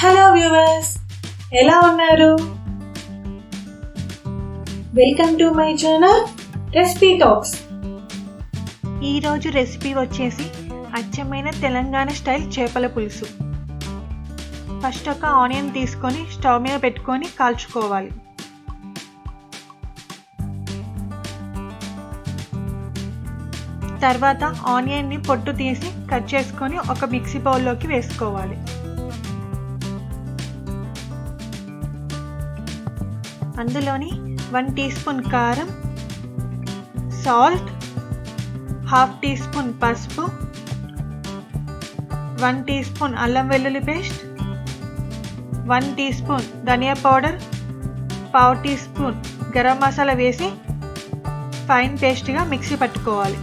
Hello viewers, ఎలా ఉన్నారు? Welcome to my channel recipe talks. ఈరోజు రెసిపీ వచ్చేసి అచ్చమైన తెలంగాణ స్టైల్ చేపల పులుసు. ఫస్ట్ ఒక ఆనియన్ తీసుకొని స్టవ్ మీద పెట్టుకొని కాల్చుకోవాలి. తర్వాత ఆనియన్ని పొట్టు తీసి కట్ చేసుకొని ఒక మిక్సీ బౌల్లోకి వేసుకోవాలి. అందులోని 1 టీ స్పూన్ కారం, సాల్ట్, హాఫ్ టీ స్పూన్ పసుపు, 1 టీ స్పూన్ అల్లం వెల్లుల్లి పేస్ట్, 1 టీ స్పూన్ ధనియా పౌడర్, పావు టీ స్పూన్ గరం మసాలా వేసి ఫైన్ పేస్ట్గా మిక్సీ పట్టుకోవాలి.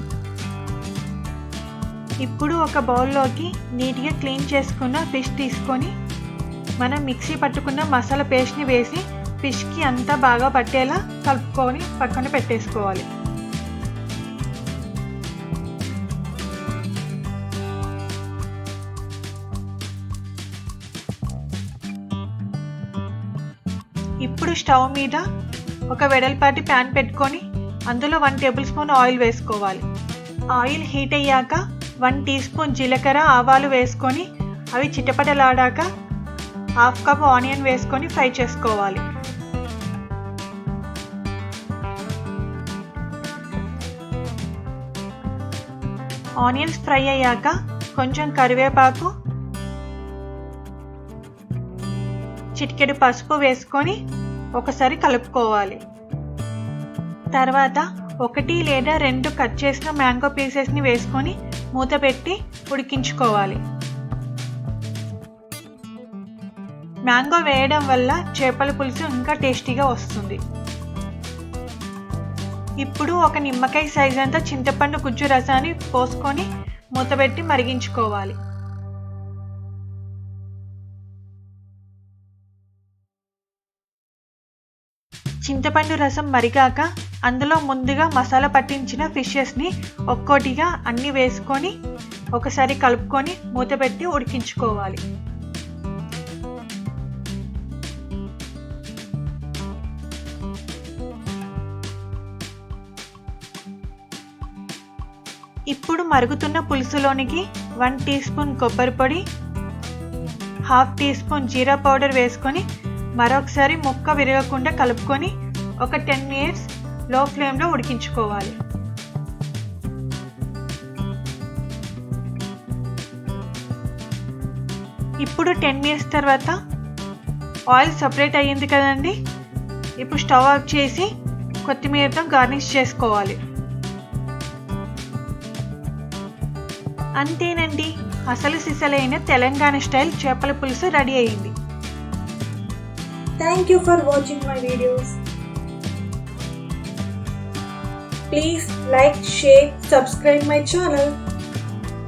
ఇప్పుడు ఒక బౌల్లోకి నీట్గా క్లీన్ చేసుకున్న ఫిష్ తీసుకొని మనం మిక్సీ పట్టుకున్న మసాలా పేస్ట్ని వేసి ఫిష్కి అంతా బాగా పట్టేలా కలుపుకొని పక్కన పెట్టేసుకోవాలి. ఇప్పుడు స్టవ్ మీద ఒక వెడల్పాటి ప్యాన్ పెట్టుకొని అందులో 1 టేబుల్ స్పూన్ ఆయిల్ వేసుకోవాలి. ఆయిల్ హీట్ అయ్యాక 1 టీ స్పూన్ జీలకర్ర, ఆవాలు వేసుకొని అవి చిటపటలాడాక హాఫ్ కప్ ఆనియన్ వేసుకొని ఫ్రై చేసుకోవాలి. ఆనియన్స్ ఫ్రై అయ్యాక కొంచెం కరివేపాకు, చిటికెడు పసుపు వేసుకొని ఒకసారి కలుపుకోవాలి. తర్వాత 1 లేదా 2 కట్ చేసిన మ్యాంగో పీసెస్ని వేసుకొని మూత పెట్టి ఉడికించుకోవాలి. మ్యాంగో వేయడం వల్ల చేపల పులుసు ఇంకా టేస్టీగా వస్తుంది. ఇప్పుడు ఒక నిమ్మకాయ సైజ్ అంతా చింతపండు గుజ్జు రసాన్ని పోసుకొని మూతపెట్టి మరిగించుకోవాలి. చింతపండు రసం మరిగాక అందులో ముందుగా మసాలా పట్టించిన ఫిషెస్ని ఒక్కోటిగా అన్ని వేసుకొని ఒకసారి కలుపుకొని మూతపెట్టి ఉడికించుకోవాలి. ఇప్పుడు మరుగుతున్న పులుసులోనికి 1 టీ స్పూన్ కొబ్బరి పొడి, హాఫ్ టీ స్పూన్ జీరా పౌడర్ వేసుకొని మరొకసారి ముక్క విరగకుండా కలుపుకొని ఒక 10 మినిట్స్ లో ఫ్లేమ్లో ఉడికించుకోవాలి. ఇప్పుడు 10 మినిట్స్ తర్వాత ఆయిల్ సపరేట్ అయ్యింది కదండి. ఇప్పుడు స్టవ్ ఆఫ్ చేసి కొత్తిమీరతో గార్నిష్ చేసుకోవాలి. అంతేనండి, అసలు సిసలైన తెలంగాణ స్టైల్ చేపల పులుసు రెడీ అయ్యింది. Thank you for watching my videos. Please like, share, subscribe my channel.